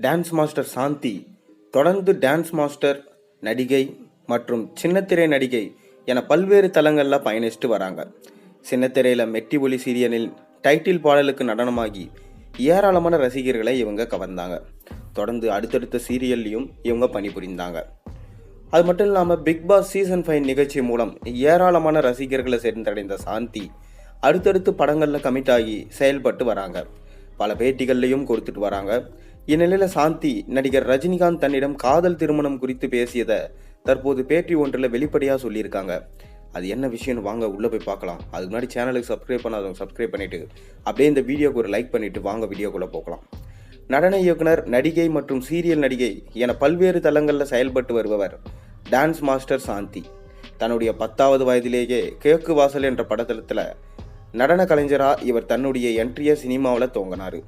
Dance master சாந்தி தொடர்ந்து dance master, நடிகை மற்றும் சின்னத்திரை நடிகை என பல்வேறு தளங்களில் பயணிச்சுட்டு வராங்க. சின்னத்திரையில் மெட்டி ஒலி சீரியலில் டைட்டில் பாடலுக்கு நடனமாகி ஏராளமான ரசிகர்களை இவங்க கவர்ந்தாங்க. தொடர்ந்து அடுத்தடுத்த சீரியல்லையும் இவங்க பணிபுரிந்தாங்க. அது மட்டும் இல்லாமல் பிக் பாஸ் சீசன் 5 நிகழ்ச்சி மூலம் ஏராளமான ரசிகர்களை சென்றடைந்த சாந்தி அடுத்தடுத்து படங்களில் கமிட் ஆகி செயல்பட்டு வராங்க. பல பேட்டிகள்லையும் கொடுத்துட்டு வராங்க. இந்நிலையில் சாந்தி நடிகர் ரஜினிகாந்த் தன்னிடம் காதல் திருமணம் குறித்து பேசியதை தற்போது பேட்டி ஒன்றில் வெளிப்படையாக சொல்லியிருக்காங்க. அது என்ன விஷயம்னு வாங்க உள்ளே போய் பார்க்கலாம். அதுக்கு முன்னாடி சேனலுக்கு சப்ஸ்கிரைப் பண்ணாதவங்க சப்ஸ்கிரைப் பண்ணிவிட்டு அப்படியே இந்த வீடியோக்கு ஒரு லைக் பண்ணிவிட்டு வாங்க வீடியோக்குள்ளே போகலாம். நடன இயக்குனர், நடிகை மற்றும் சீரியல் நடிகை என பல்வேறு தளங்களில் செயல்பட்டு வருபவர் டான்ஸ் மாஸ்டர் சாந்தி. தன்னுடைய 10வது வயதிலேயே கிழக்கு வாசல் என்ற படத்தளத்தில் நடன கலைஞராக இவர் தன்னுடைய என்ட்ரியை சினிமாவில் துவங்கினார்.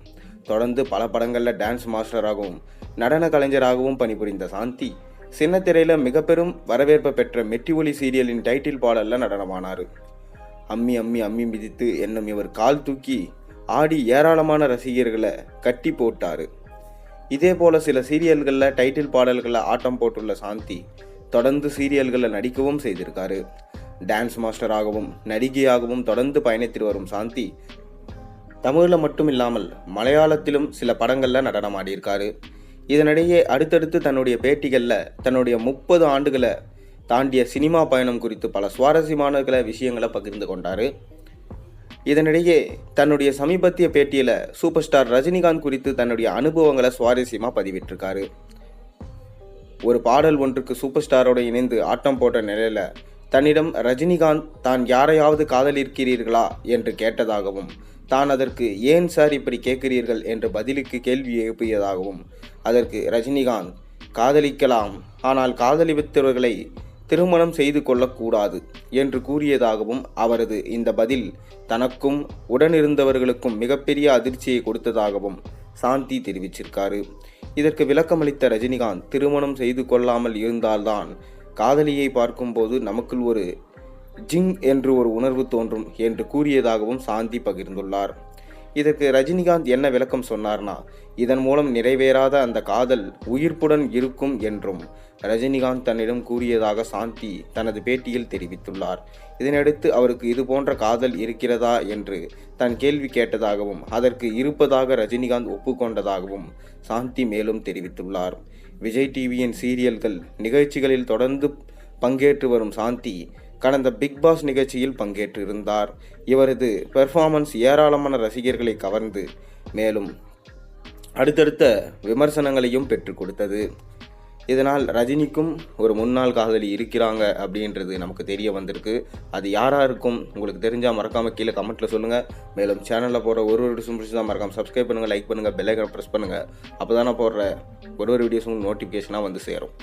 தொடர்ந்து பல படங்களில் டான்ஸ் மாஸ்டராகவும் நடன கலைஞராகவும் பணிபுரிந்த சாந்தி சின்னத்திரையில் மிக பெரும் வரவேற்பை பெற்ற மெட்டி ஒலி சீரியலின் டைட்டில் பாடலில் நடனமானார். அம்மி அம்மி அம்மி மிதித்து என்னும் இவர் கால் தூக்கி ஆடி ஏராளமான ரசிகர்களை கட்டி போட்டார். இதே போல சில சீரியல்களில் டைட்டில் பாடல்களில் ஆட்டம் போட்டுள்ள சாந்தி தொடர்ந்து சீரியல்களில் நடிக்கவும் செய்திருக்காரு. டான்ஸ் மாஸ்டராகவும் நடிகையாகவும் தொடர்ந்து பயணித்து வரும் சாந்தி தமிழில் மட்டும் இல்லாமல் மலையாளத்திலும் சில படங்களில் நடனமாடியிருக்காரு. இதனிடையே அடுத்தடுத்து தன்னுடைய பேட்டிகளில் தன்னுடைய 30 ஆண்டுகளை தாண்டிய சினிமா பயணம் குறித்து பல சுவாரஸ்யமான விஷயங்களை பகிர்ந்து கொண்டார். இதனிடையே தன்னுடைய சமீபத்திய பேட்டியில் சூப்பர் ஸ்டார் ரஜினிகாந்த் குறித்து தன்னுடைய அனுபவங்களை சுவாரஸ்யமாக பதிவிட்டிருக்காரு. ஒரு பாடல் ஒன்றுக்கு சூப்பர் ஸ்டாரோடு இணைந்து ஆட்டம் போட்ட நிலையில் தன்னிடம் ரஜினிகாந்த் தான் யாரையாவது காதலிக்கிறீர்களா என்று கேட்டதாகவும், தான் அதற்கு ஏன் சார் இப்படி கேட்கிறீர்கள் என்று பதிலுக்கு கேள்வி எழுப்பியதாகவும், அதற்கு ரஜினிகாந்த் காதலிக்கலாம், ஆனால் காதலித்தவர்களை திருமணம் செய்து கொள்ளக்கூடாது என்று கூறியதாகவும், அவரது இந்த பதில் தனக்கும் உடனிருந்தவர்களுக்கும் மிகப்பெரிய அதிர்ச்சியை கொடுத்ததாகவும் சாந்தி தெரிவிச்சிருக்காரு. இதற்கு விளக்கமளித்த ரஜினிகாந்த், திருமணம் செய்து கொள்ளாமல் இருந்தால்தான் காதலியை பார்க்கும்போது நமக்குள் ஒரு ஜிங் என்று ஒரு உணர்வு தோன்றும் என்று கூறியதாகவும் சாந்தி பகிர்ந்துள்ளார். இதற்கு ரஜினிகாந்த் என்ன விளக்கம் சொன்னார்னா, இதன் மூலம் நிறைவேறாத அந்த காதல் உயிர்ப்புடன் இருக்கும் என்றும் ரஜினிகாந்த் தன்னிடம் கூறியதாக சாந்தி தனது பேட்டியில் தெரிவித்துள்ளார். இதனையடுத்து அவருக்கு இது போன்ற காதல் இருக்கிறதா என்று தன் கேள்வி கேட்டதாகவும், அதற்கு இருப்பதாக ரஜினிகாந்த் ஒப்புக்கொண்டதாகவும் சாந்தி மேலும் தெரிவித்துள்ளார். விஜய் டிவியின் சீரியல்கள் நிகழ்ச்சிகளில் தொடர்ந்து பங்கேற்று வரும் சாந்தி கடந்த பிக் பாஸ் நிகழ்ச்சியில் பங்கேற்றிருந்தார். இவரது பெர்ஃபார்மன்ஸ் ஏராளமான ரசிகர்களை கவர்ந்து மேலும் அடுத்தடுத்த விமர்சனங்களையும் பெற்றுக் கொடுத்தது. இதனால் ரஜினிக்கும் ஒரு முன்னாள் காதலி இருக்கிறாங்க அப்படின்றது நமக்கு தெரிய வந்திருக்கு. அது யாராக இருக்கும் உங்களுக்கு தெரிஞ்சால் மறக்காமல் கீழே கமெண்ட்டில் சொல்லுங்கள். மேலும் சேனலில் போகிற ஒரு வீடியோஸும் பிடிச்சதான் மறக்காமல் சப்ஸ்கிரைப் பண்ணுங்கள், லைக் பண்ணுங்கள், பெல் ஐக்கானை ப்ரெஸ் பண்ணுங்கள். அப்போ தான் நான் போடுற ஒரு வீடியோஸும் நோட்டிஃபிகேஷனாக வந்து சேரும்.